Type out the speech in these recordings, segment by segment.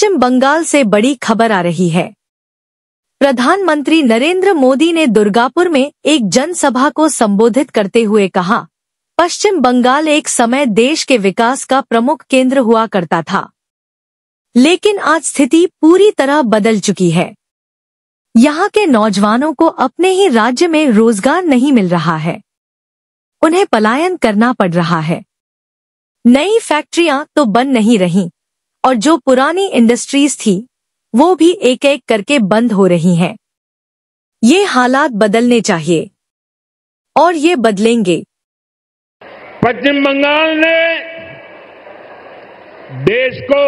पश्चिम बंगाल से बड़ी खबर आ रही है। प्रधानमंत्री नरेंद्र मोदी ने दुर्गापुर में एक जनसभा को संबोधित करते हुए कहा, पश्चिम बंगाल एक समय देश के विकास का प्रमुख केंद्र हुआ करता था, लेकिन आज स्थिति पूरी तरह बदल चुकी है। यहाँ के नौजवानों को अपने ही राज्य में रोजगार नहीं मिल रहा है, उन्हें पलायन करना पड़ रहा है। नई फैक्ट्रियां तो बन नहीं रहीं और जो पुरानी इंडस्ट्रीज थी वो भी एक एक करके बंद हो रही हैं। ये हालात बदलने चाहिए और ये बदलेंगे। पश्चिम बंगाल ने देश को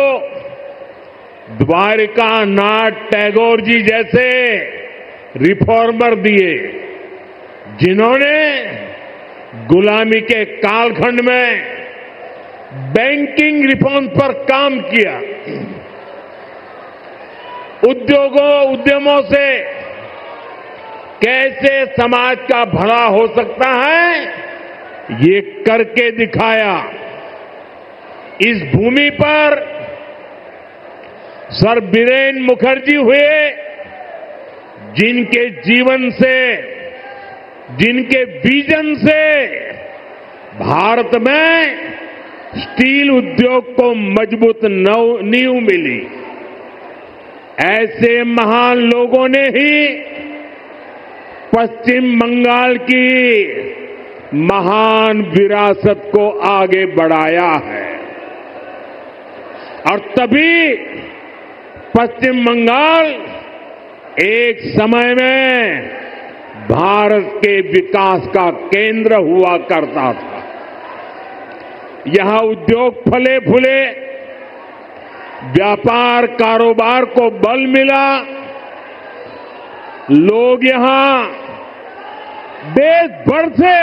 द्वारिका नाथ टैगोर जी जैसे रिफॉर्मर दिए, जिन्होंने गुलामी के कालखंड में बैंकिंग रिफॉर्म पर काम किया। उद्यमों से कैसे समाज का भला हो सकता है, ये करके दिखाया। इस भूमि पर सर बीरेन मुखर्जी हुए, जिनके जीवन से, जिनके विजन से भारत में स्टील उद्योग को मजबूत नींव मिली। ऐसे महान लोगों ने ही पश्चिम बंगाल की महान विरासत को आगे बढ़ाया है और तभी पश्चिम बंगाल एक समय में भारत के विकास का केंद्र हुआ करता था। यहां उद्योग फले फूले, व्यापार कारोबार को बल मिला, लोग यहां देश भर से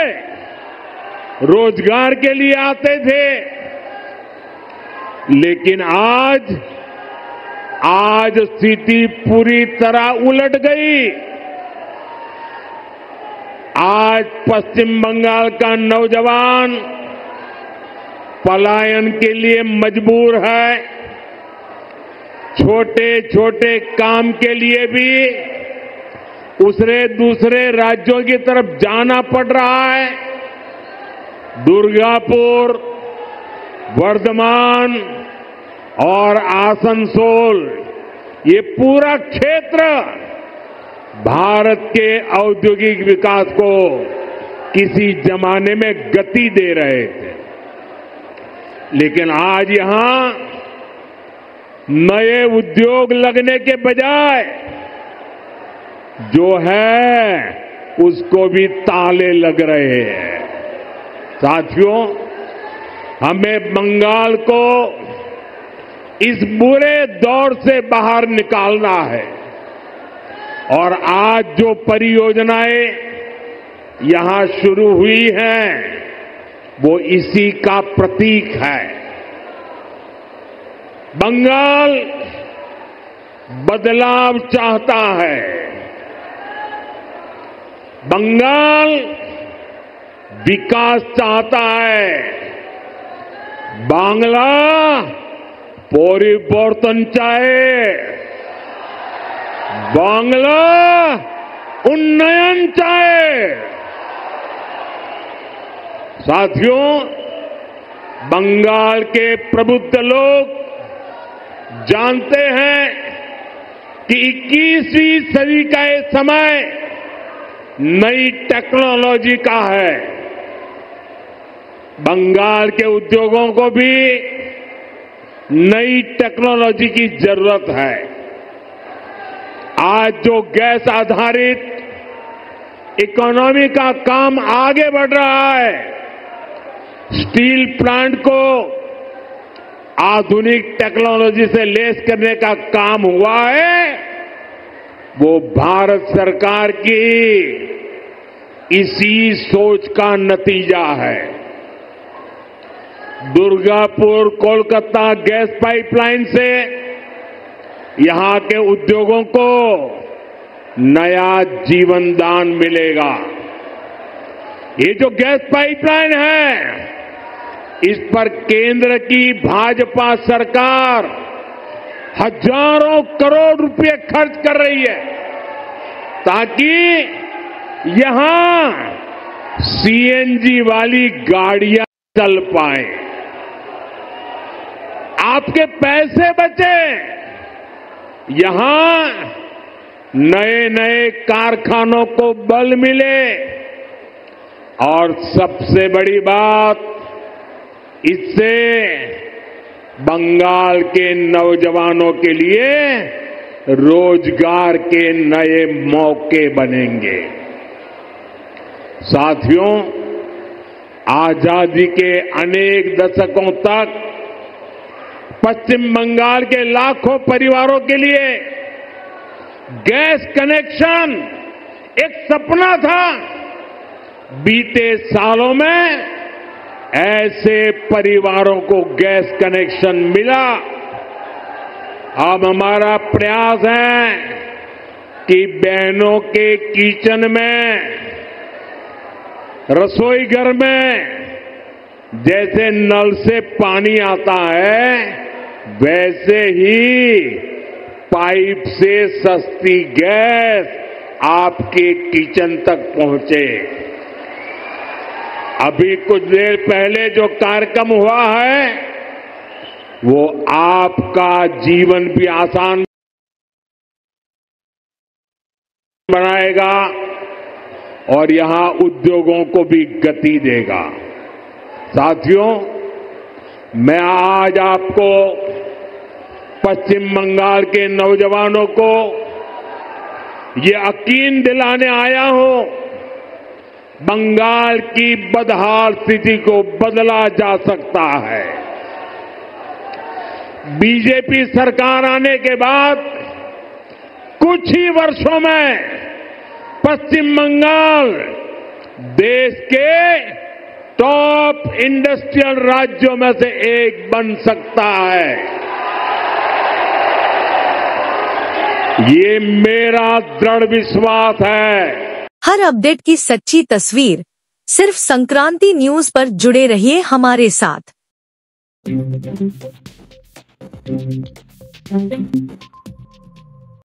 रोजगार के लिए आते थे। लेकिन आज स्थिति पूरी तरह उलट गई। आज पश्चिम बंगाल का नौजवान पलायन के लिए मजबूर है। छोटे छोटे काम के लिए भी उसे दूसरे राज्यों की तरफ जाना पड़ रहा है। दुर्गापुर, वर्धमान और आसनसोल, ये पूरा क्षेत्र भारत के औद्योगिक विकास को किसी जमाने में गति दे रहे थे। लेकिन आज यहां नए उद्योग लगने के बजाय जो है उसको भी ताले लग रहे हैं। साथियों, हमें बंगाल को इस बुरे दौर से बाहर निकालना है और आज जो परियोजनाएं यहां शुरू हुई हैं वो इसी का प्रतीक है। बंगाल बदलाव चाहता है। बंगाल विकास चाहता है। बांग्ला परिवर्तन चाहे। बांग्ला उन्नयन चाहे। साथियों, बंगाल के प्रबुद्ध लोग जानते हैं कि 21वीं सदी का ये समय नई टेक्नोलॉजी का है। बंगाल के उद्योगों को भी नई टेक्नोलॉजी की जरूरत है। आज जो गैस आधारित इकोनॉमी का काम आगे बढ़ रहा है, स्टील प्लांट को आधुनिक टेक्नोलॉजी से लैस करने का काम हुआ है, वो भारत सरकार की इसी सोच का नतीजा है। दुर्गापुर कोलकाता गैस पाइपलाइन से यहां के उद्योगों को नया जीवन दान मिलेगा। ये जो गैस पाइपलाइन है, इस पर केंद्र की भाजपा सरकार हजारों करोड़ रुपए खर्च कर रही है ताकि यहां सीएनजी वाली गाड़ियां चल पाए, आपके पैसे बचे, यहां नए नए कारखानों को बल मिले और सबसे बड़ी बात, इससे बंगाल के नौजवानों के लिए रोजगार के नए मौके बनेंगे। साथियों, आजादी के अनेक दशकों तक पश्चिम बंगाल के लाखों परिवारों के लिए गैस कनेक्शन एक सपना था। बीते सालों में ऐसे परिवारों को गैस कनेक्शन मिला। अब हमारा प्रयास है कि बहनों के किचन में, रसोई घर में जैसे नल से पानी आता है, वैसे ही पाइप से सस्ती गैस आपके किचन तक पहुंचे। अभी कुछ देर पहले जो कार्यक्रम हुआ है, वो आपका जीवन भी आसान बनाएगा और यहां उद्योगों को भी गति देगा। साथियों, मैं आज आपको, पश्चिम बंगाल के नौजवानों को ये यकीन दिलाने आया हूं, बंगाल की बदहाल स्थिति को बदला जा सकता है। बीजेपी सरकार आने के बाद कुछ ही वर्षों में पश्चिम बंगाल देश के टॉप इंडस्ट्रियल राज्यों में से एक बन सकता है। ये मेरा दृढ़ विश्वास है। हर अपडेट की सच्ची तस्वीर सिर्फ संक्रांति न्यूज पर जुड़े रहिए हमारे साथ।